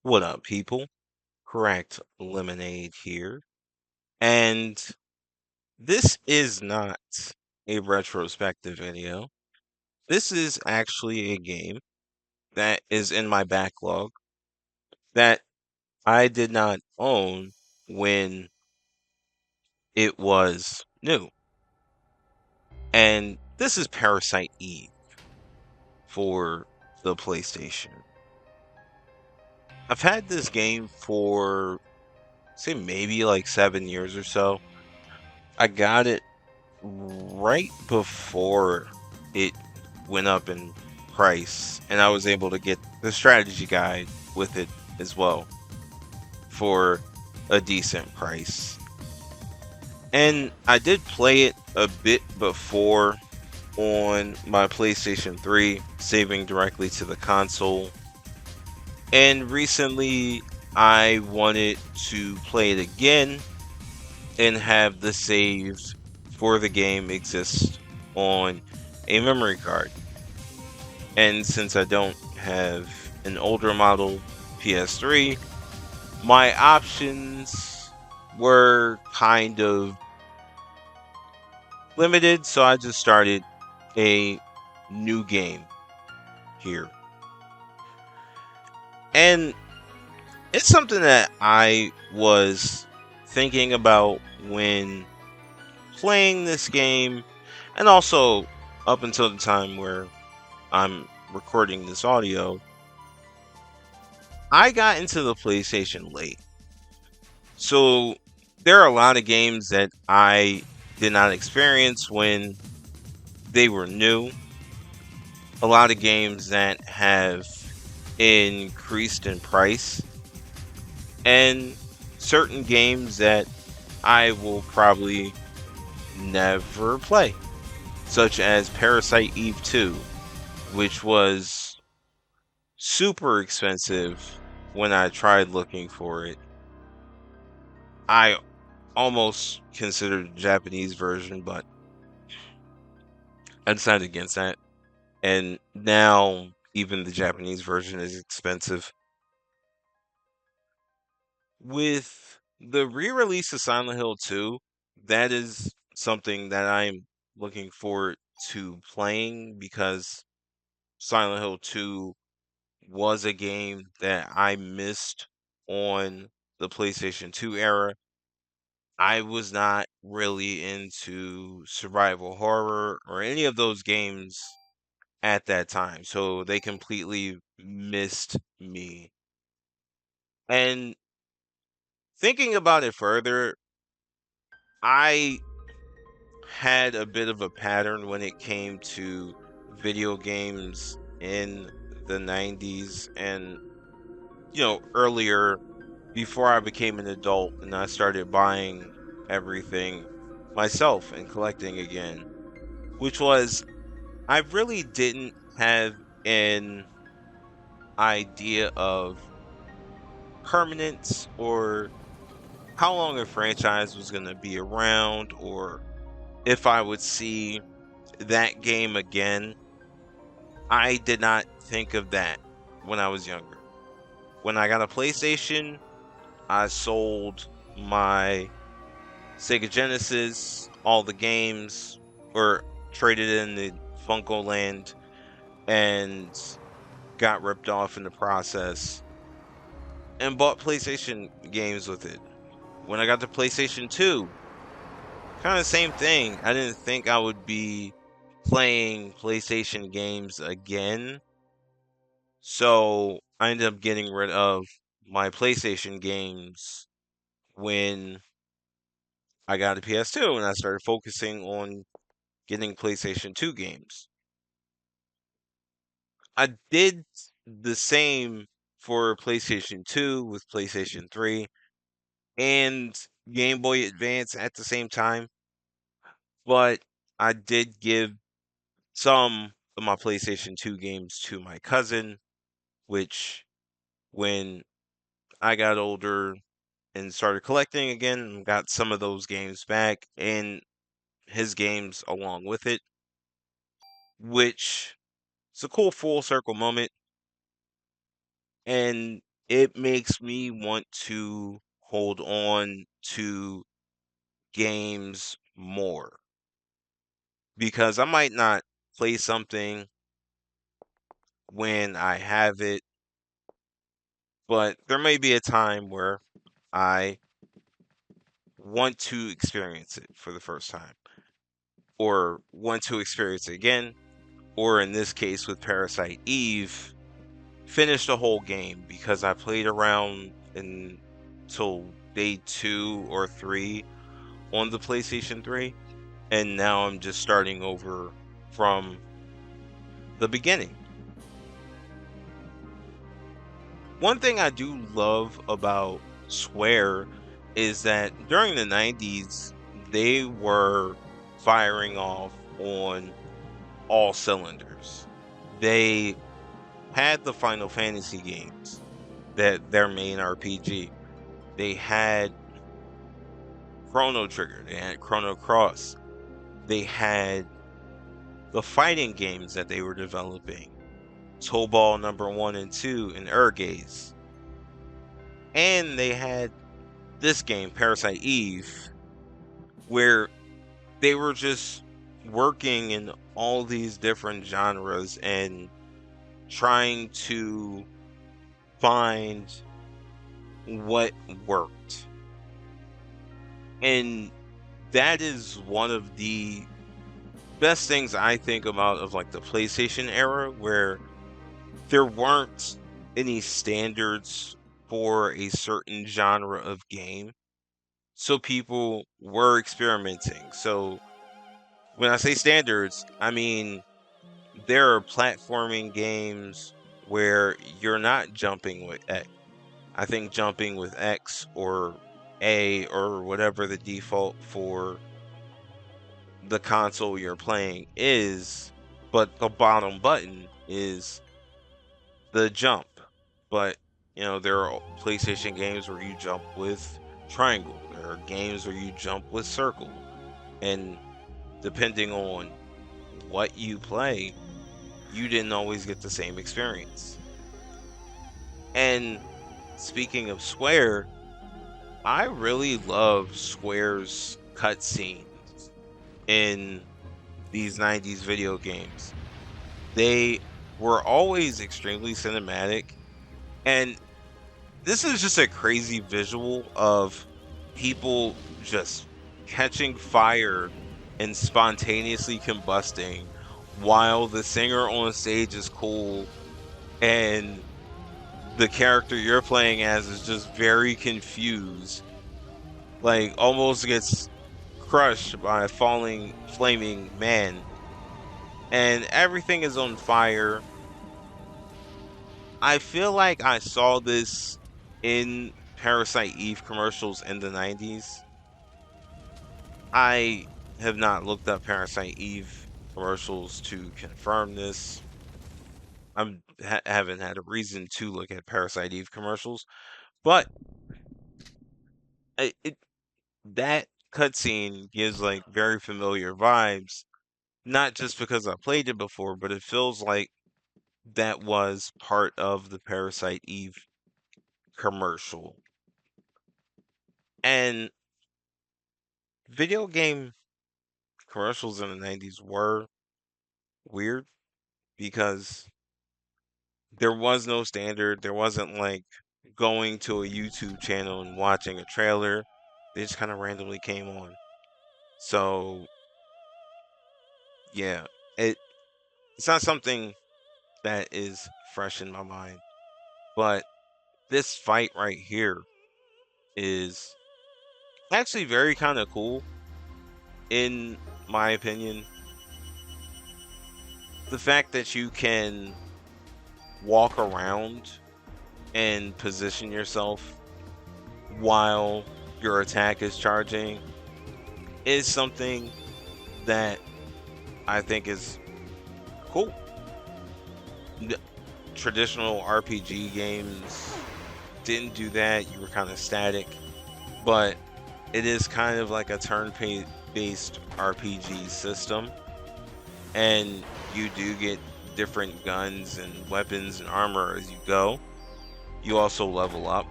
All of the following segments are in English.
What up, people? Cracked Lemonade here. And this is not a retrospective video. This is actually a game that is in my backlog that I did not own when it was new. And this is Parasite Eve for the PlayStation. I've had this game for, say, maybe like 7 years or so. I got it right before it went up in price, and I was able to get the strategy guide with it as well for a decent price. And I did play it a bit before on my PlayStation 3, saving directly to the console. And recently, I wanted to play it again and have the save for the game exist on a memory card. And since I don't have an older model PS3, my options were kind of limited, so I just started a new game here. And it's something that I was thinking about when playing this game, and also up until the time where I'm recording this audio. I got into the PlayStation late. So there are a lot of games that I did not experience when they were new. A lot of games that have increased in price. And certain games that I will probably never play. Such as Parasite Eve 2, which was super expensive when I tried looking for it. I almost considered the Japanese version, but I decided against that. And now even the Japanese version is expensive. With the re-release of Silent Hill 2, that is something that I'm looking forward to playing because Silent Hill 2 was a game that I missed on the PlayStation 2 era. I was not really into survival horror or any of those games at that time, so they completely missed me. And thinking about it further, I had a bit of a pattern when it came to video games in the 90s and, earlier before I became an adult and I started buying everything myself and collecting again, which was I really didn't have an idea of permanence or how long a franchise was going to be around or if I would see that game again. I did not think of that when I was younger. When I got a PlayStation, I sold my Sega Genesis, all the games, or traded in the Funko Land and got ripped off in the process and bought PlayStation games with it. When I got the PlayStation 2, kind of same thing. I didn't think I would be playing PlayStation games again. So I ended up getting rid of my PlayStation games when I got a PS2 and I started focusing on getting PlayStation 2 games. I did the same for PlayStation 2 with PlayStation 3 and Game Boy Advance at the same time, but I did give some of my PlayStation 2 games to my cousin, which when I got older and started collecting again, got some of those games back and his games along with it, which is a cool full circle moment. And it makes me want to hold on to games more because I might not play something when I have it, but there may be a time where I want to experience it for the first time or want to experience it again, or in this case with Parasite Eve, finish the whole game because I played around until day 2 or 3 on the PlayStation 3, and now I'm just starting over from the beginning. One thing I do love about Square is that during the 90s, they were firing off on all cylinders. They had the Final Fantasy games, that their main RPG. They had Chrono Trigger, they had Chrono Cross, they had the fighting games that they were developing, Tobal number 1 and 2 and Ergaze. And they had this game, Parasite Eve, where they were just working in all these different genres and trying to find what worked. And that is one of the best things I think about of like the PlayStation era, where there weren't any standards for a certain genre of game. So people were experimenting. So when I say standards, I mean there are platforming games where you're not jumping with X. I think jumping with X or A or whatever the default for the console you're playing is, but the bottom button is the jump. But there are PlayStation games where you jump with triangle. There are games where you jump with circle. And depending on what you play, you didn't always get the same experience. And speaking of Square, I really love Square's cutscenes in these 90s video games. They were always extremely cinematic, and this is just a crazy visual of people just catching fire and spontaneously combusting while the singer on stage is cool and the character you're playing as is just very confused, like almost gets crushed by a falling flaming man, and everything is on fire. I feel like I saw this in Parasite Eve commercials in the 90s. I have not looked up Parasite Eve commercials to confirm this. Haven't had a reason to look at Parasite Eve commercials, but that cutscene gives like very familiar vibes. Not just because I played it before, but it feels like that was part of the Parasite Eve commercial. And video game commercials in the 90s were weird because there was no standard. There wasn't like going to a YouTube channel and watching a trailer. They just kind of randomly came on. So, yeah, it's not something that is fresh in my mind. But this fight right here is actually very kind of cool, in my opinion. The fact that you can walk around and position yourself while your attack is charging is something that I think is cool. Traditional RPG games didn't do that. You were kind of static, but it is kind of like a turn-based RPG system, and you do get different guns and weapons and armor as you go. you also level up.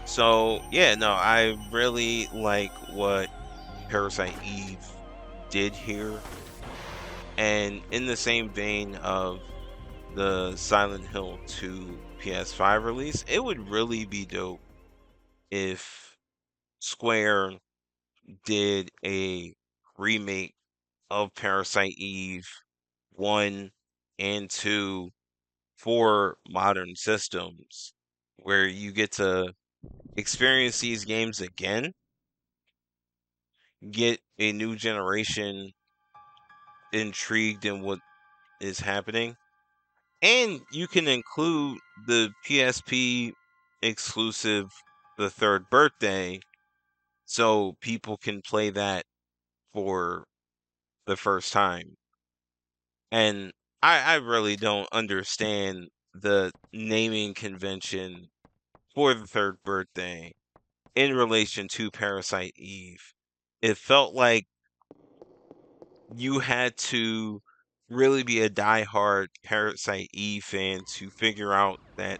So yeah, no, I really like what Parasite Eve did here. And in the same vein of the Silent Hill 2 PS5 release, it would really be dope if Square did a remake of Parasite Eve 1 and 2 for modern systems, where you get to experience these games again, get a new generation intrigued in what is happening, and you can include the PSP exclusive The Third Birthday so people can play that for the first time. And I really don't understand the naming convention for The Third Birthday in relation to Parasite Eve. It felt like you had to really be a diehard Parasite Eve fan to figure out that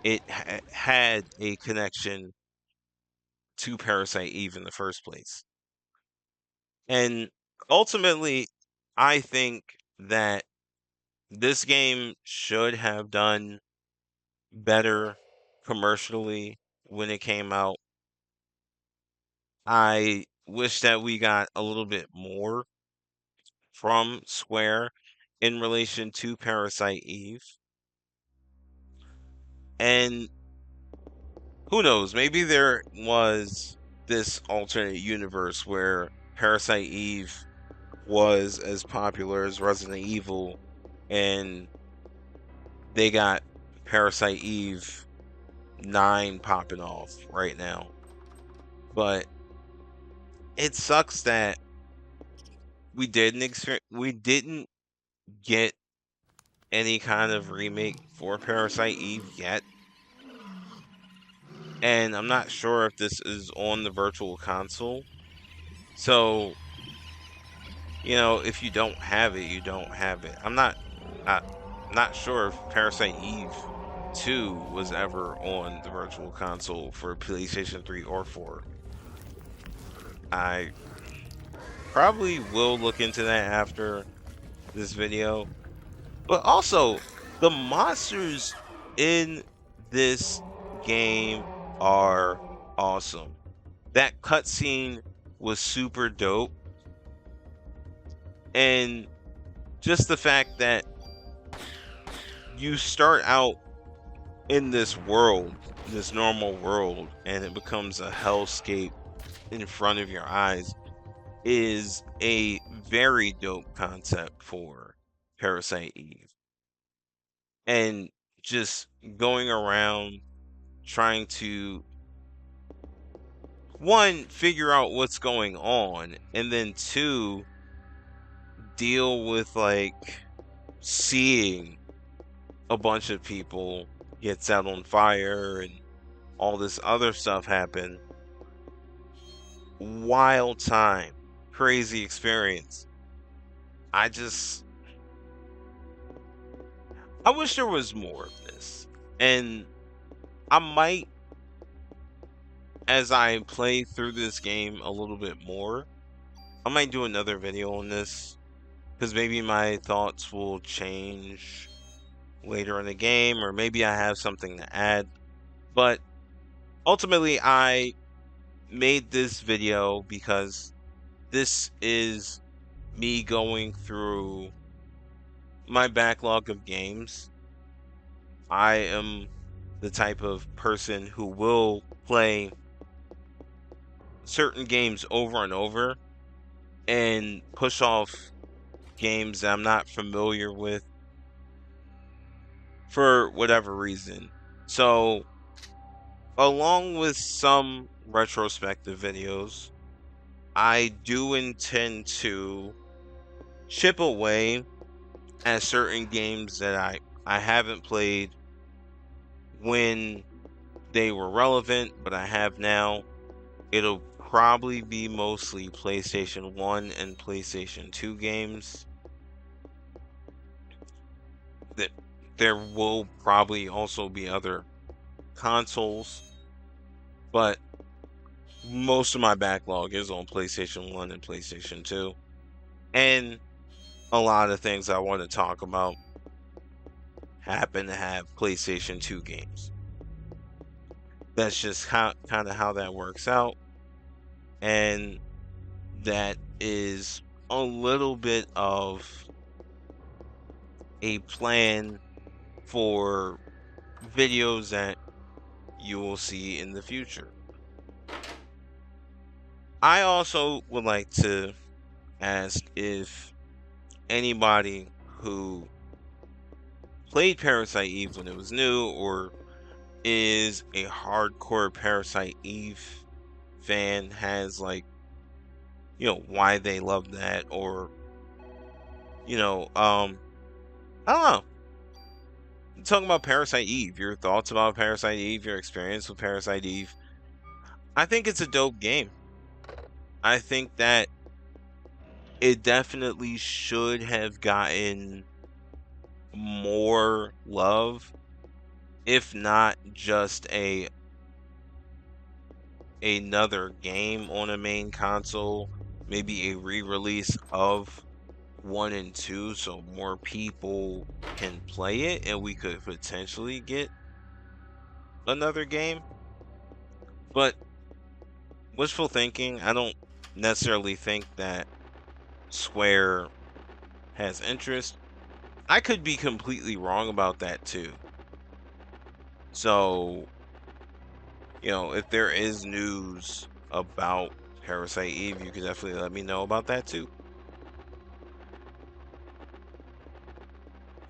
it had a connection to Parasite Eve in the first place. And ultimately, I think that this game should have done better commercially when it came out. I wish that we got a little bit more from Square in relation to Parasite Eve. And who knows, maybe there was this alternate universe where Parasite Eve was as popular as Resident Evil and they got Parasite Eve 9 popping off right now. But it sucks that we didn't get any kind of remake for Parasite Eve yet. And I'm not sure if this is on the virtual console. So, if you don't have it, you don't have it. Not not sure if Parasite Eve 2 was ever on the virtual console for PlayStation 3 or 4. I probably will look into that after this video. But also, the monsters in this game are awesome. That cutscene was super dope. And just the fact that you start out in this world, this normal world, and it becomes a hellscape in front of your eyes is a very dope concept for Parasite Eve. And just going around trying to, one, figure out what's going on, and then two, deal with like seeing a bunch of people get set on fire and all this other stuff happen. Wild time, crazy experience. I wish there was more of this. And I might, as I play through this game a little bit more, I might do another video on this because maybe my thoughts will change later in the game, or maybe I have something to add. But ultimately, I made this video because this is me going through my backlog of games. I am the type of person who will play certain games over and over and push off games that I'm not familiar with for whatever reason. So, along with some retrospective videos, I do intend to chip away at certain games that I haven't played when they were relevant, but I have now. It'll probably be mostly PlayStation 1 and PlayStation 2 games. That there will probably also be other consoles, but most of my backlog is on PlayStation 1 and PlayStation 2. And a lot of things I want to talk about happen to have PlayStation 2 games. That's just kind of how that works out. And that is a little bit of a plan for videos that you will see in the future. I also would like to ask if anybody who played Parasite Eve when it was new or is a hardcore Parasite Eve fan has like, why they love that or, I don't know. Talking about Parasite Eve, your thoughts about Parasite Eve, your experience with Parasite Eve. I think it's a dope game. I think that it definitely should have gotten more love, if not just another game on a main console, maybe a re-release of 1 and 2 so more people can play it and we could potentially get another game. But wishful thinking, I don't necessarily think that Square has interest. I could be completely wrong about that too. So, if there is news about Parasite Eve, you could definitely let me know about that too.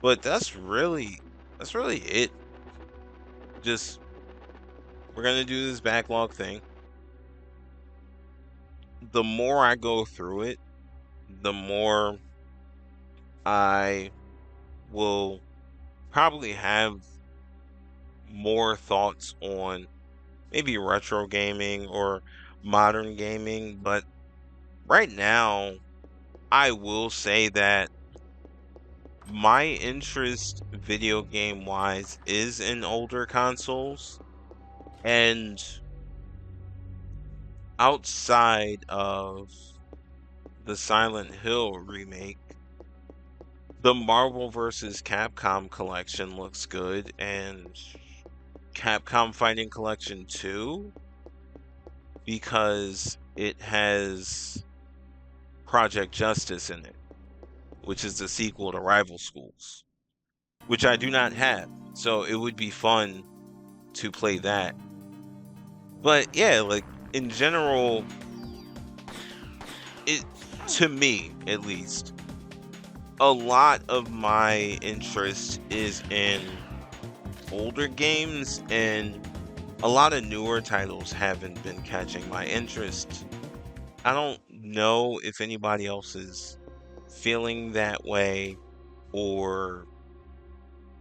But that's really it. Just we're gonna do this backlog thing. The more I go through it, the more I will probably have more thoughts on maybe retro gaming or modern gaming. But right now, I will say that my interest video game wise is in older consoles. And outside of the Silent Hill remake, the Marvel vs. Capcom collection looks good, and Capcom Fighting Collection 2 because it has Project Justice in it, which is the sequel to Rival Schools, which I do not have. So it would be fun to play that. But yeah, like in general, it to me at least, a lot of my interest is in older games and a lot of newer titles haven't been catching my interest. I don't know if anybody else is feeling that way or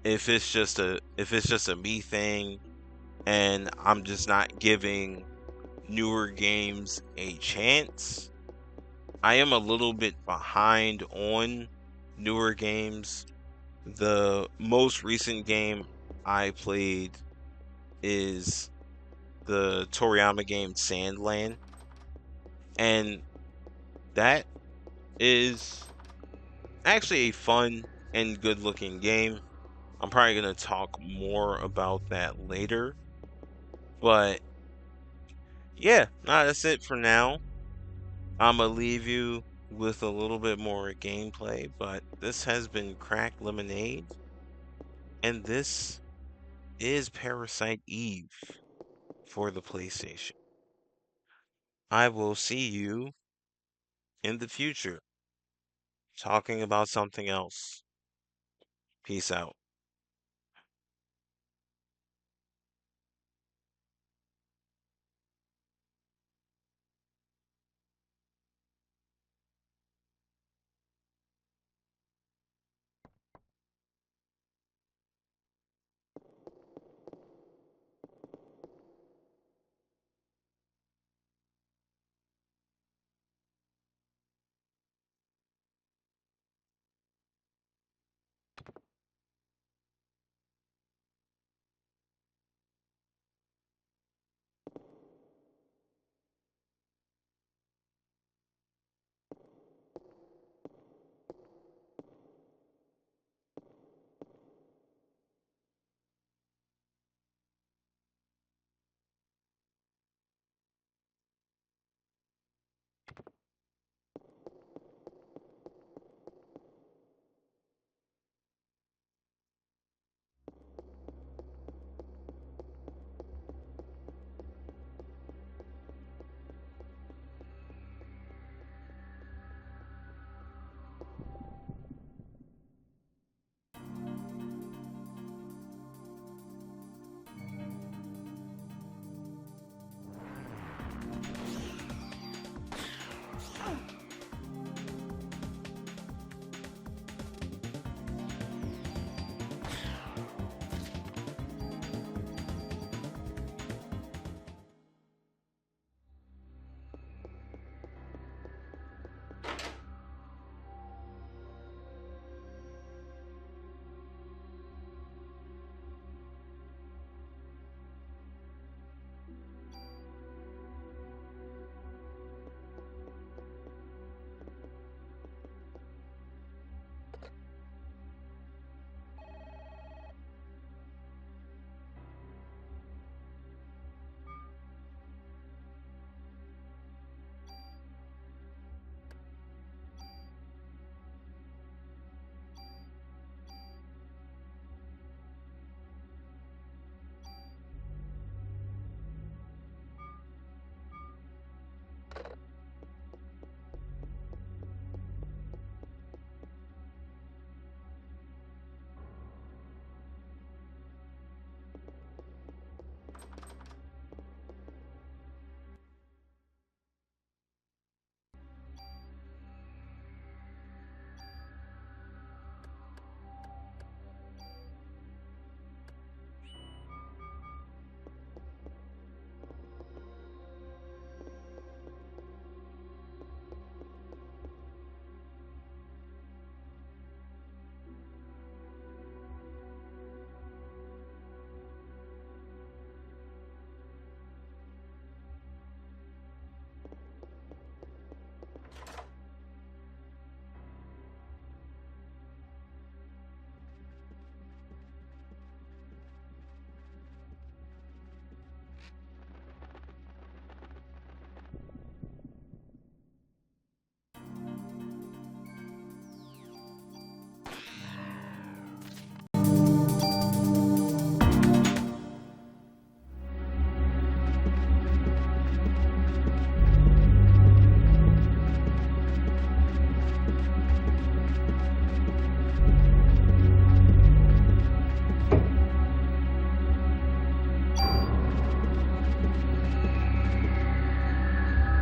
if it's just a me thing and I'm just not giving newer games a chance. I am a little bit behind on newer games. The most recent game I played is the Toriyama game Sandland, and that is actually a fun and good looking game. I'm probably going to talk more about that later, but yeah, nah, that's it for now. I'm gonna leave you with a little bit more gameplay, but this has been Crack Lemonade, and this is Parasite Eve for the PlayStation. I will see you in the future talking about something else. Peace out.